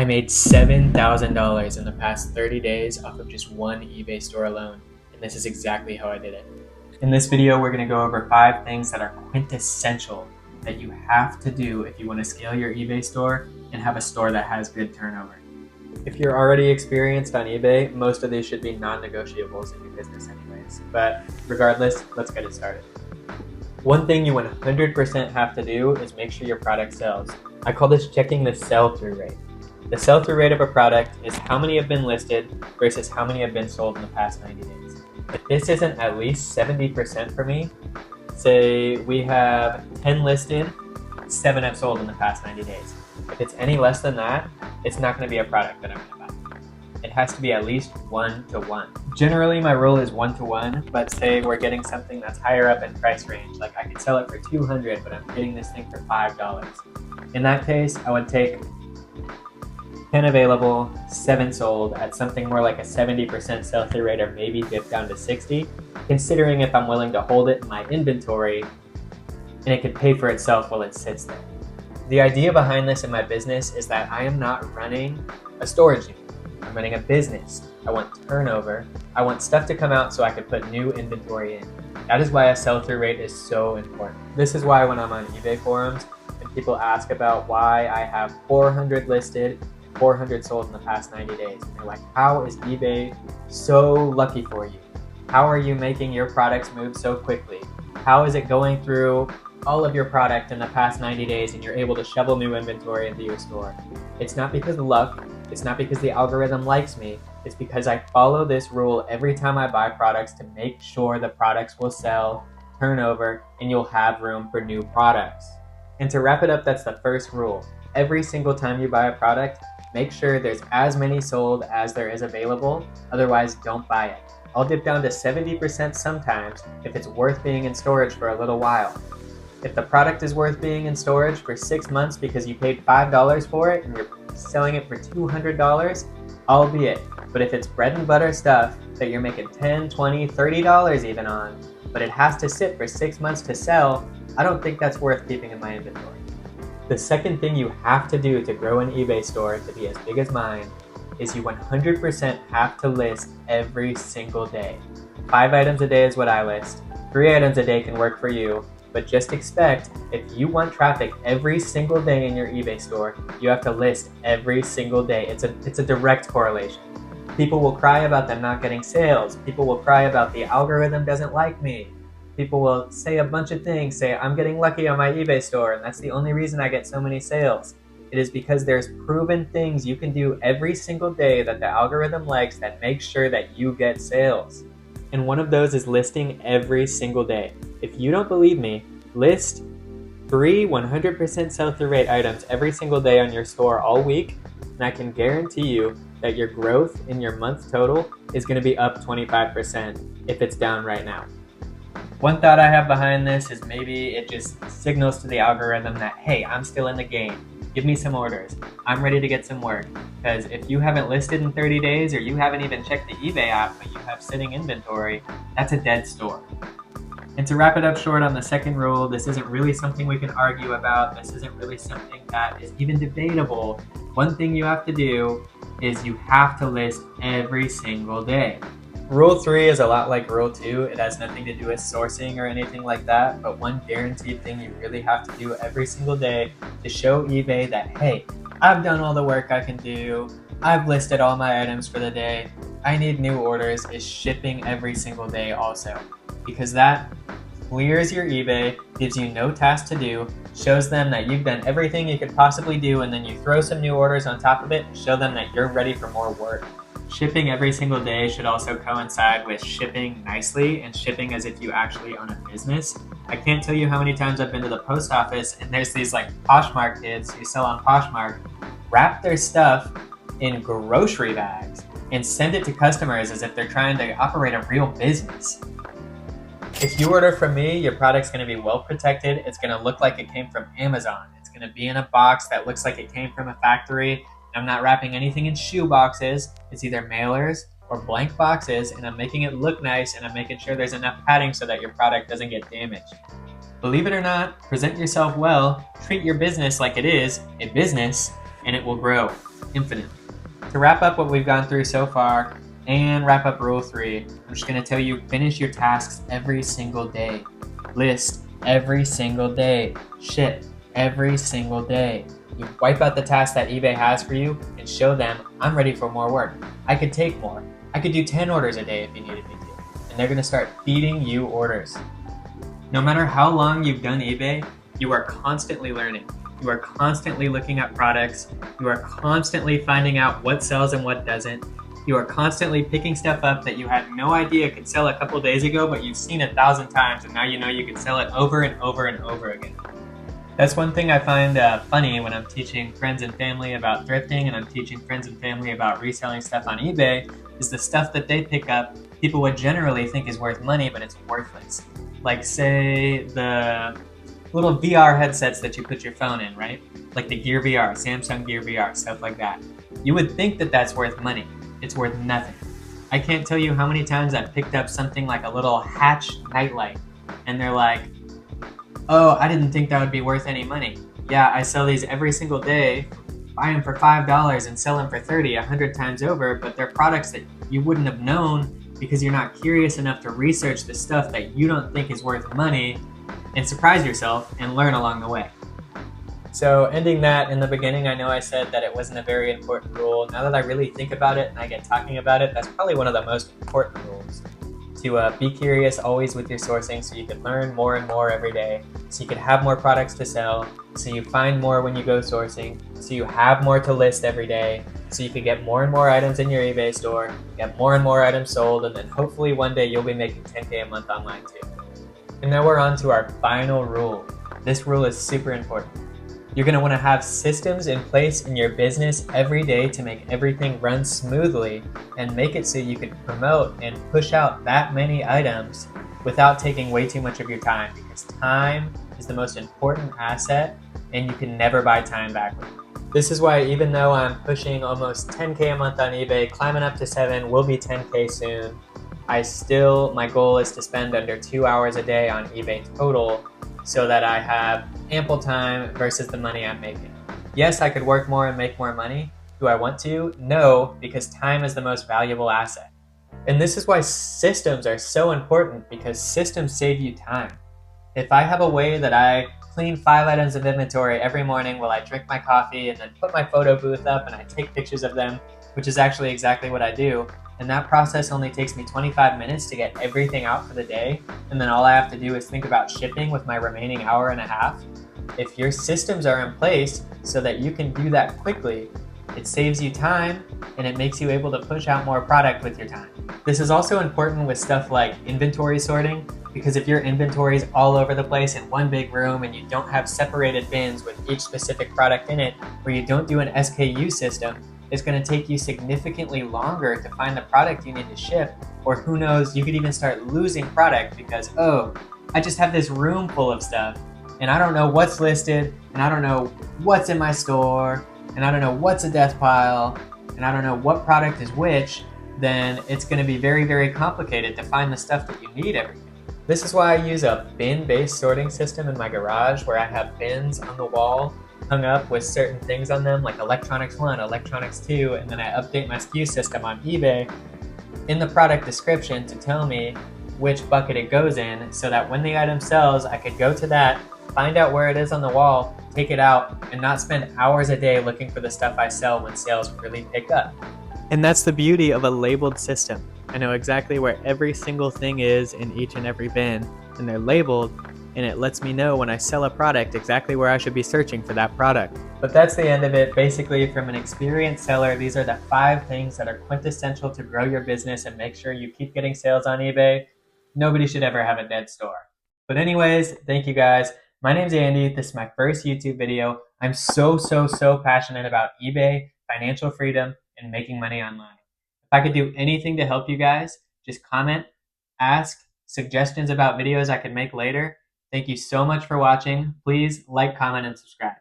I made $7,000 in the past 30 days off of just one eBay store alone, and this is exactly how I did it. In this video, we're going to go over 5 things that are quintessential that you have to do if you want to scale your eBay store and have a store that has good turnover. If you're already experienced on eBay, most of these should be non-negotiables in your business anyways, but regardless, let's get it started. One thing you 100% have to do is make sure your product sells. I call this checking the sell-through rate. The sell-through rate of a product is how many have been listed versus how many have been sold in the past 90 days. If this isn't at least 70% for me, say we have 10 listed, 7 have sold in the past 90 days. If it's any less than that, it's not going to be a product that I'm going to buy. It has to be at least 1-to-1. Generally, my rule is 1-to-1, but say we're getting something that's higher up in price range, like I could sell it for $200, but I'm getting this thing for $5. In that case, I would take 10 available, 7 sold at something more like a 70% sell-through rate, or maybe dip down to 60, considering if I'm willing to hold it in my inventory and it could pay for itself while it sits there. The idea behind this in my business is that I am not running a storage unit. I'm running a business. I want turnover. I want stuff to come out so I can put new inventory in. That is why a sell-through rate is so important. This is why when I'm on eBay forums and people ask about why I have 400 listed, 400 sold in the past 90 days. And they're like, how is eBay so lucky for you? How are you making your products move so quickly? How is it going through all of your product in the past 90 days and you're able to shovel new inventory into your store? It's not because of luck. It's not because the algorithm likes me. It's because I follow this rule every time I buy products to make sure the products will sell, turn over, and you'll have room for new products. And to wrap it up, that's the first rule. Every single time you buy a product, make sure there's as many sold as there is available, otherwise don't buy it. I'll dip down to 70% sometimes if it's worth being in storage for a little while. If the product is worth being in storage for 6 months because you paid $5 for it and you're selling it for $200, albeit. But if it's bread and butter stuff that you're making $10, $20, $30 even on, but it has to sit for 6 months to sell, I don't think that's worth keeping in my inventory. The second thing you have to do to grow an eBay store to be as big as mine is you 100% have to list every single day. 5 items a day is what I list. 3 items a day can work for you, but just expect if you want traffic every single day in your eBay store, you have to list every single day. It's a direct correlation. People will cry about them not getting sales. People will cry about the algorithm doesn't like me. People will say a bunch of things, say I'm getting lucky on my eBay store and that's the only reason I get so many sales. It is because there's proven things you can do every single day that the algorithm likes that makes sure that you get sales. And one of those is listing every single day. If you don't believe me, list 3 100% sell-through rate items every single day on your store all week, and I can guarantee you that your growth in your month total is going to be up 25% if it's down right now. One thought I have behind this is maybe it just signals to the algorithm that, hey, I'm still in the game. Give me some orders. I'm ready to get some work. Because if you haven't listed in 30 days or you haven't even checked the eBay app but you have sitting inventory, that's a dead store. And to wrap it up short on the second rule, this isn't really something we can argue about. This isn't really something that is even debatable. One thing you have to do is you have to list every single day. Rule 3 is a lot like Rule 2. It has nothing to do with sourcing or anything like that, but one guaranteed thing you really have to do every single day to show eBay that, hey, I've done all the work I can do, I've listed all my items for the day, I need new orders, is shipping every single day also. Because that clears your eBay, gives you no task to do, shows them that you've done everything you could possibly do, and then you throw some new orders on top of it and show them that you're ready for more work. Shipping every single day should also coincide with shipping nicely and shipping as if you actually own a business. I can't tell you how many times I've been to the post office and there's these like Poshmark kids who sell on Poshmark, wrap their stuff in grocery bags and send it to customers as if they're trying to operate a real business. If you order from me, your product's going to be well protected. It's going to look like it came from Amazon. It's going to be in a box that looks like it came from a factory. I'm not wrapping anything in shoe boxes. It's either mailers or blank boxes, and I'm making it look nice, and I'm making sure there's enough padding so that your product doesn't get damaged. Believe it or not, present yourself well, treat your business like it is a business, and it will grow. infinitely. To wrap up what we've gone through so far and wrap up rule 3, I'm just going to tell you finish your tasks every single day. List every single day. Ship every single day. You wipe out the tasks that eBay has for you and show them, I'm ready for more work. I could take more. I could do 10 orders a day if you needed me to. And they're going to start feeding you orders. No matter how long you've done eBay, you are constantly learning. You are constantly looking at products. You are constantly finding out what sells and what doesn't. You are constantly picking stuff up that you had no idea could sell a couple days ago, but you've seen 1,000 times, and now you know you can sell it over and over and over again. That's one thing I find funny when I'm teaching friends and family about thrifting, and I'm teaching friends and family about reselling stuff on eBay, is the stuff that they pick up people would generally think is worth money, but it's worthless. Like, say, the little VR headsets that you put your phone in, right? Like the Gear VR, Samsung Gear VR, stuff like that. You would think that that's worth money. It's worth nothing. I can't tell you how many times I've picked up something like a little Hatch nightlight, and they're like, oh, I didn't think that would be worth any money. Yeah, I sell these every single day, buy them for $5 and sell them for $30 100 times over, but they're products that you wouldn't have known because you're not curious enough to research the stuff that you don't think is worth money and surprise yourself and learn along the way. So ending that, in the beginning, I know I said that it wasn't a very important rule. Now that I really think about it and I get talking about it, that's probably one of the most important rules. To be curious always with your sourcing so you can learn more and more every day, so you can have more products to sell, so you find more when you go sourcing, so you have more to list every day, so you can get more and more items in your eBay store, get more and more items sold, and then hopefully one day you'll be making 10K a month online too. And now we're on to our final rule. This rule is super important. You're going to want to have systems in place in your business every day to make everything run smoothly and make it so you can promote and push out that many items without taking way too much of your time, because time is the most important asset and you can never buy time back. This is why even though I'm pushing almost 10K a month on eBay, climbing up to 7, will be 10K soon, my goal is to spend under 2 hours a day on eBay total so that I have ample time versus the money I'm making. Yes, I could work more and make more money. Do I want to? No, because time is the most valuable asset. And this is why systems are so important, because systems save you time. If I have a way that I clean 5 items of inventory every morning while I drink my coffee and then put my photo booth up and I take pictures of them, which is actually exactly what I do, and that process only takes me 25 minutes to get everything out for the day, and then all I have to do is think about shipping with my remaining hour and a half. If your systems are in place so that you can do that quickly, it saves you time and it makes you able to push out more product with your time. This is also important with stuff like inventory sorting, because if your inventory is all over the place in one big room and you don't have separated bins with each specific product in it, or you don't do an SKU system, it's going to take you significantly longer to find the product you need to ship, or who knows, you could even start losing product because, oh, I just have this room full of stuff and I don't know what's listed, and I don't know what's in my store, and I don't know what's a death pile, and I don't know what product is which. Then it's going to be very, very complicated to find the stuff that you need every day. This is why I use a bin-based sorting system in my garage, where I have bins on the wall hung up with certain things on them, like electronics 1, electronics 2, and then I update my SKU system on eBay in the product description to tell me which bucket it goes in, so that when the item sells, I could go to that, find out where it is on the wall, take it out, and not spend hours a day looking for the stuff I sell when sales really pick up. And that's the beauty of a labeled system. I know exactly where every single thing is in each and every bin, and they're labeled, and it lets me know when I sell a product exactly where I should be searching for that product. But that's the end of it. Basically, from an experienced seller, these are the 5 things that are quintessential to grow your business and make sure you keep getting sales on eBay. Nobody should ever have a dead store. But anyways, thank you guys. My name's Andy. This is my first YouTube video. I'm so passionate about eBay, financial freedom, and making money online. If I could do anything to help you guys, just comment, ask suggestions about videos I could make later. Thank you so much for watching. Please like, comment, and subscribe.